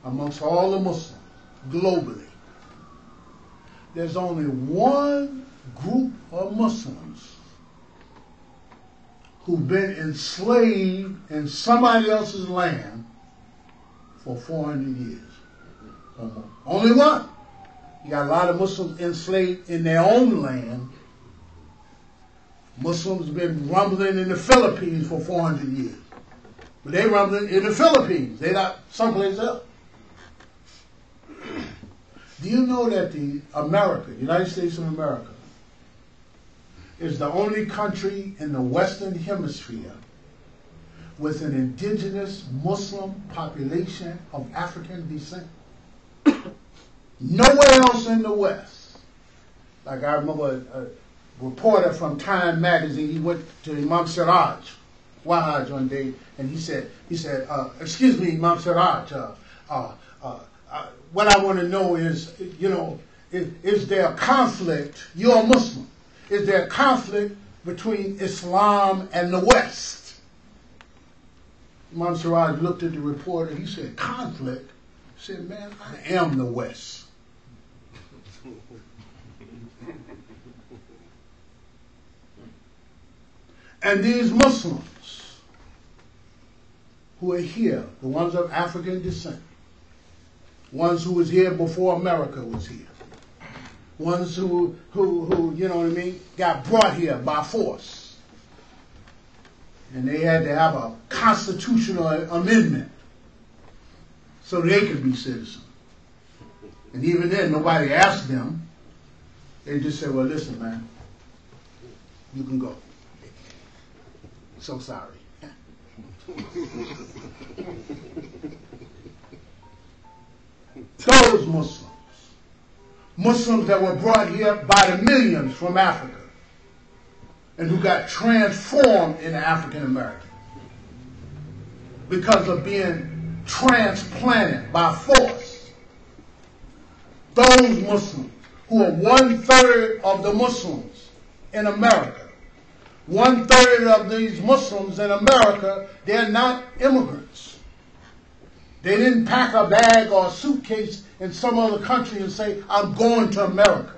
amongst all the Muslims globally, there's only one group of Muslims who've been enslaved in somebody else's land for 400 years or more. Only one. You got a lot of Muslims enslaved in their own land. Muslims have been rumbling in the Philippines for 400 years. But they rumbling in the Philippines. They're not someplace else. Do you know that the United States of America, is the only country in the Western Hemisphere with an indigenous Muslim population of African descent? Nowhere else in the West. Like I remember a reporter from Time magazine, he went to Imam Wahaj one day, and he said, excuse me, Imam Siraj, what I want to know is, is there a conflict? You're a Muslim. Is there a conflict between Islam and the West? Imam Siraj looked at the reporter. He said, conflict? He said, man, I am the West. And these Muslims who are here, the ones of African descent, ones who was here before America was here, ones who you know what I mean, got brought here by force, and they had to have a constitutional amendment so they could be citizens. And even then, nobody asked them. They just said, well, listen, man, you can go. So sorry. Those Muslims that were brought here by the millions from Africa and who got transformed into African American because of being transplanted by force. Those Muslims who are 1/3 of the Muslims in America. 1/3 of these Muslims in America, they're not immigrants. They didn't pack a bag or a suitcase in some other country and say, I'm going to America.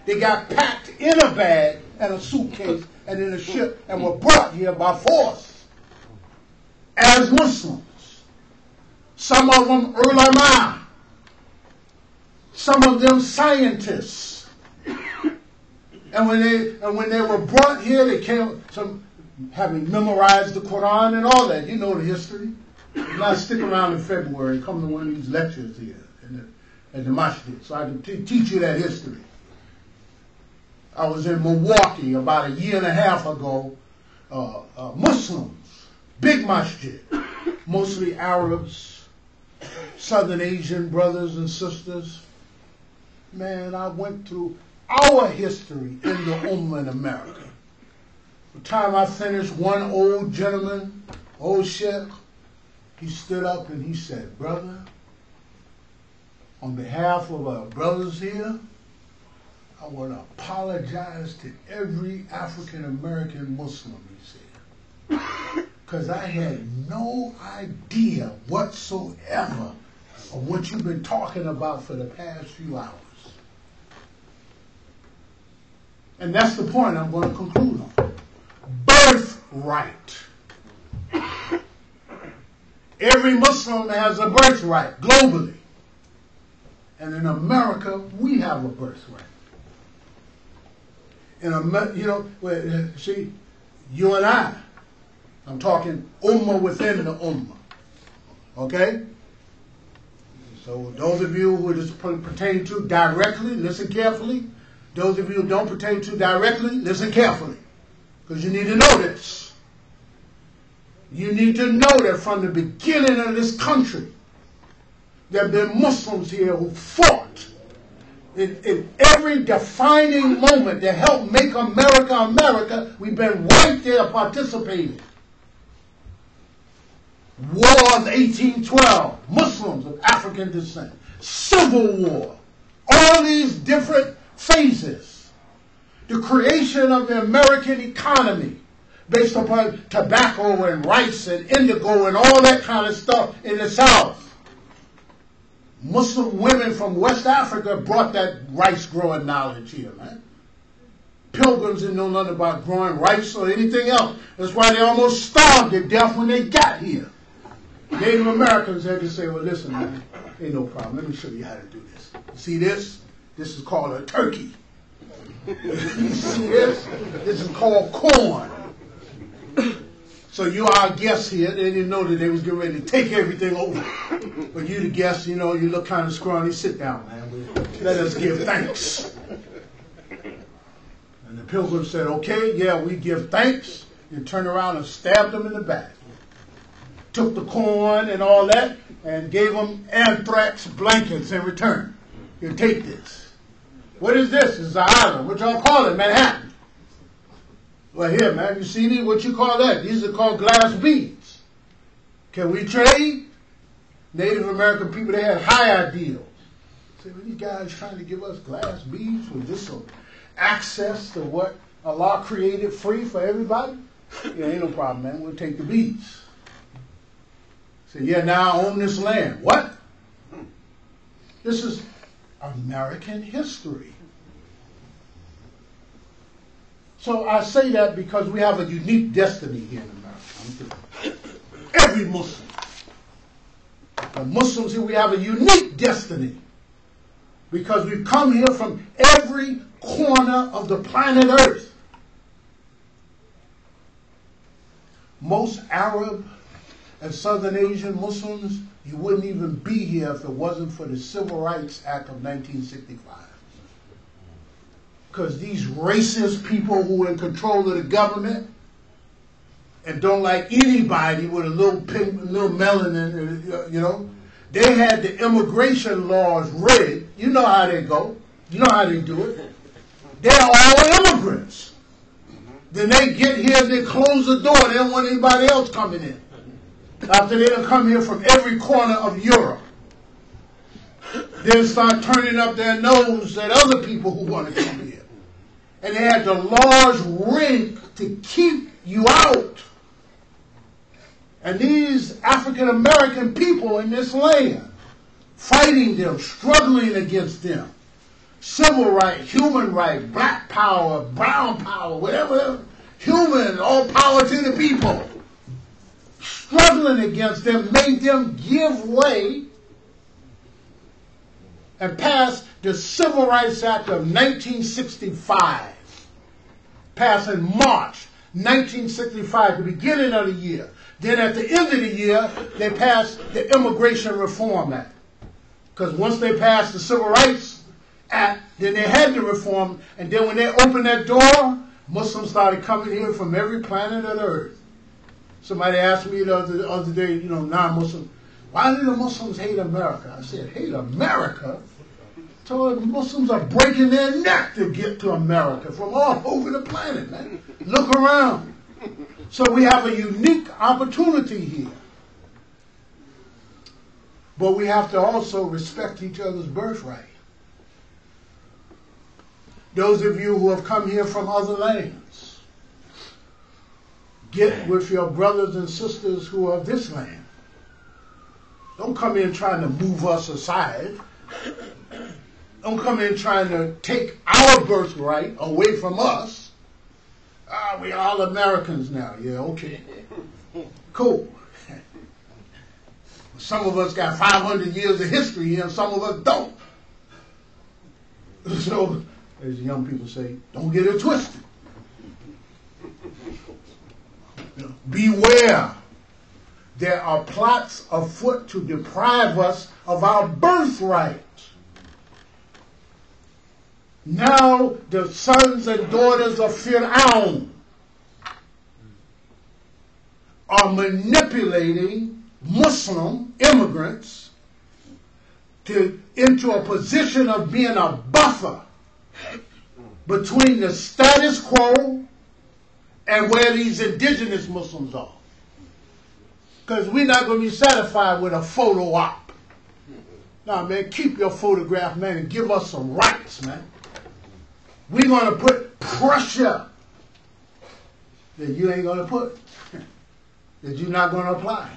They got packed in a bag and a suitcase and in a ship and were brought here by force as Muslims. Some of them ulama. Some of them scientists. And when they were brought here, they came, some having memorized the Quran and all that. You know the history. Now stick around in February, come to one of these lectures here at the masjid, so I can teach you that history. I was in Milwaukee about 1.5 years ago. Muslims, big masjid, mostly Arabs, Southern Asian brothers and sisters. Man, I went through our history in the Ummah in America. The time I finished, one old gentleman, old sheikh, he stood up and he said, brother, on behalf of our brothers here, I want to apologize to every African American Muslim, he said, because I had no idea whatsoever of what you've been talking about for the past few hours. And that's the point I'm going to conclude on. Birthright. Every Muslim has a birthright globally. And in America, we have a birthright. See, you and I'm talking Ummah within the Ummah. Okay? So those of you who this pertain to directly, listen carefully. Those of you who don't pertain to directly, listen carefully. Because you need to know this. You need to know that from the beginning of this country, there have been Muslims here who fought in every defining moment that helped make America America. We've been right there participating. War of 1812, Muslims of African descent, Civil War, all these different phases. The creation of the American economy based upon tobacco and rice and indigo and all that kind of stuff in the South. Muslim women from West Africa brought that rice growing knowledge here, man. Pilgrims didn't know nothing about growing rice or anything else. That's why they almost starved to death when they got here. Native Americans had to say, well, listen, man, ain't no problem. Let me show you how to do this. See this? This is called a turkey. You see this? This is called corn. So you are our guests here. They didn't know that they was getting ready to take everything over. But you the guests, you know, you look kind of scrawny. Sit down, man. Let us give thanks. And the pilgrim said, okay, yeah, we give thanks. And turned around and stabbed them in the back. Took the corn and all that and gave them anthrax blankets in return. You take this. What is this? It's an island. What y'all call it? Manhattan. Well, here, man, you see these? What you call that? These are called glass beads. Can we trade? Native American people, they had high ideals. Say, well, these guys trying to give us glass beads with this some access to what Allah created free for everybody? Yeah, ain't no problem, man. We'll take the beads. Say, yeah, now I own this land. What? This is American history. So I say that because we have a unique destiny here in America. Every Muslim. The Muslims here, we have a unique destiny. Because we've come here from every corner of the planet Earth. Most Arab and Southern Asian Muslims, you wouldn't even be here if it wasn't for the Civil Rights Act of 1965. Because these racist people who are in control of the government and don't like anybody with a little pink, little melanin, you know, they had the immigration laws rigged. You know how they go. You know how they do it. They're all immigrants. Then they get here and they close the door. They don't want anybody else coming in. After they done come here from every corner of Europe. Then start turning up their nose at other people who want to come here. And they had the laws rigged to keep you out. And these African American people in this land, fighting them, struggling against them, civil rights, human rights, black power, brown power, whatever, human, all power to the people, struggling against them, made them give way and pass the Civil Rights Act of 1965, passed in March 1965, the beginning of the year. Then at the end of the year, they passed the Immigration Reform Act. Because once they passed the Civil Rights Act, then they had to reform. And then when they opened that door, Muslims started coming here from every planet of the earth. Somebody asked me the other day, you know, non-Muslim, why do the Muslims hate America? I said, hate America? So the Muslims are breaking their neck to get to America from all over the planet, man. Look around. So we have a unique opportunity here. But we have to also respect each other's birthright. Those of you who have come here from other lands, get with your brothers and sisters who are of this land. Don't come in trying to move us aside. Don't come in trying to take our birthright away from us. We're all Americans now. Yeah, okay. Cool. Some of us got 500 years of history here, and some of us don't. So, as the young people say, don't get it twisted. Beware. There are plots afoot to deprive us of our birthright. Now the sons and daughters of Fir'aun are manipulating Muslim immigrants into a position of being a buffer between the status quo and where these indigenous Muslims are. Because we're not going to be satisfied with a photo op. Now, man, keep your photograph, man, and give us some rights, man. We're going to put pressure that you ain't going to put, that you're not going to apply.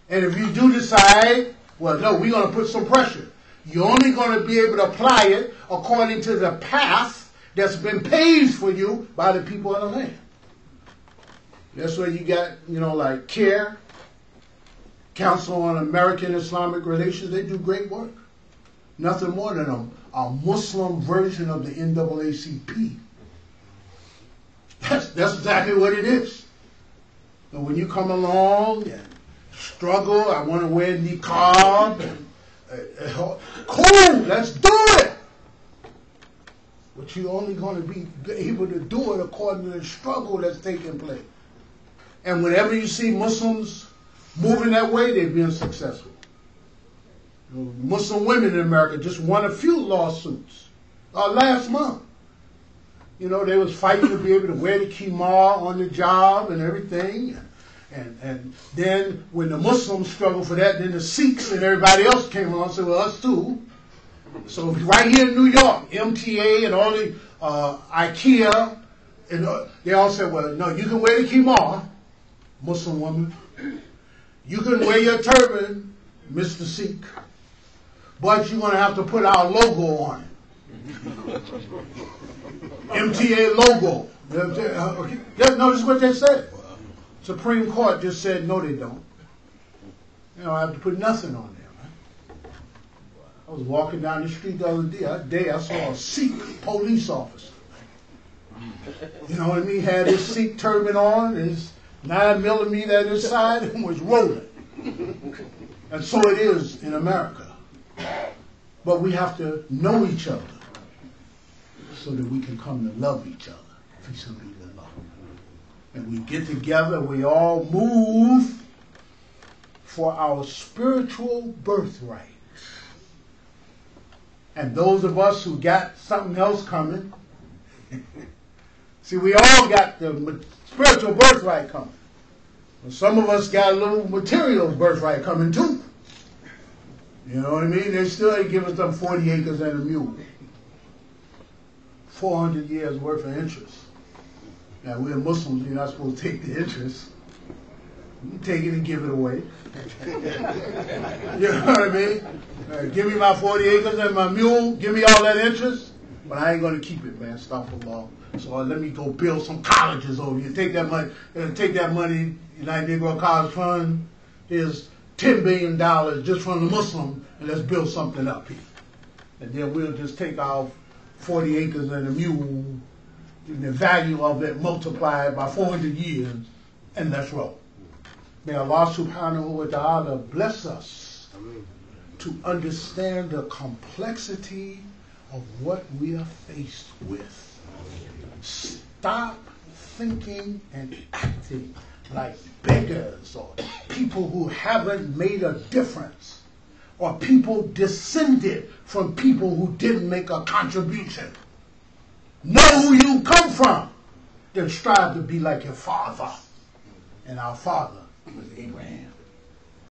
And if you do decide Well, no, we're going to put some pressure. You're only going to be able to apply it according to the path that's been paved for you by the people of the land. That's where you got, like CARE, Council on American Islamic Relations. They do great work. Nothing more than a Muslim version of the NAACP. That's exactly what it is. And when you come along and struggle, I want to wear niqab, cool, let's do it. But you're only going to be able to do it according to the struggle that's taking place. And whenever you see Muslims moving that way, they're being successful. Muslim women in America just won a few lawsuits last month. They was fighting to be able to wear the khimar on the job and everything. And then when the Muslims struggled for that, then the Sikhs and everybody else came along and said, well, us too. So right here in New York, MTA and all the IKEA, and they all said, well, no, you can wear the khimar, Muslim woman. You can wear your turban, Mr. Sikh. But you're going to have to put our logo on it. MTA logo. Okay. Notice what they said. Supreme Court just said, no, they don't. You don't have to put nothing on there. Right? I was walking down the street the other day. I saw a Sikh police officer. You know what I mean? Had his Sikh turban on, his 9mm at his side, and was rolling. And so it is in America. But we have to know each other so that we can come to love each other. And we get together, we all move for our spiritual birthright. And those of us who got something else coming, see, we all got the spiritual birthright coming. And some of us got a little material birthright coming too. You know what I mean? They still ain't give us them 40 acres and a mule. 400 years worth of interest. Now, we're Muslims, you're not supposed to take the interest. You can take it and give it away. You know what I mean? Give me my 40 acres and my mule, give me all that interest, but I ain't going to keep it, man. Stop the law. So let me go build some colleges over here. Take that money, United Negro College Fund, here's $10 billion just from the Muslim, and let's build something up here. And then we'll just take our 40 acres and a mule, the value of it multiplied by 400 years, and let's roll. May Allah subhanahu wa ta'ala bless us to understand the complexity of what we are faced with. Stop thinking and acting like beggars or people who haven't made a difference or people descended from people who didn't make a contribution. Know who you come from. Then strive to be like your father. And our father was Abraham.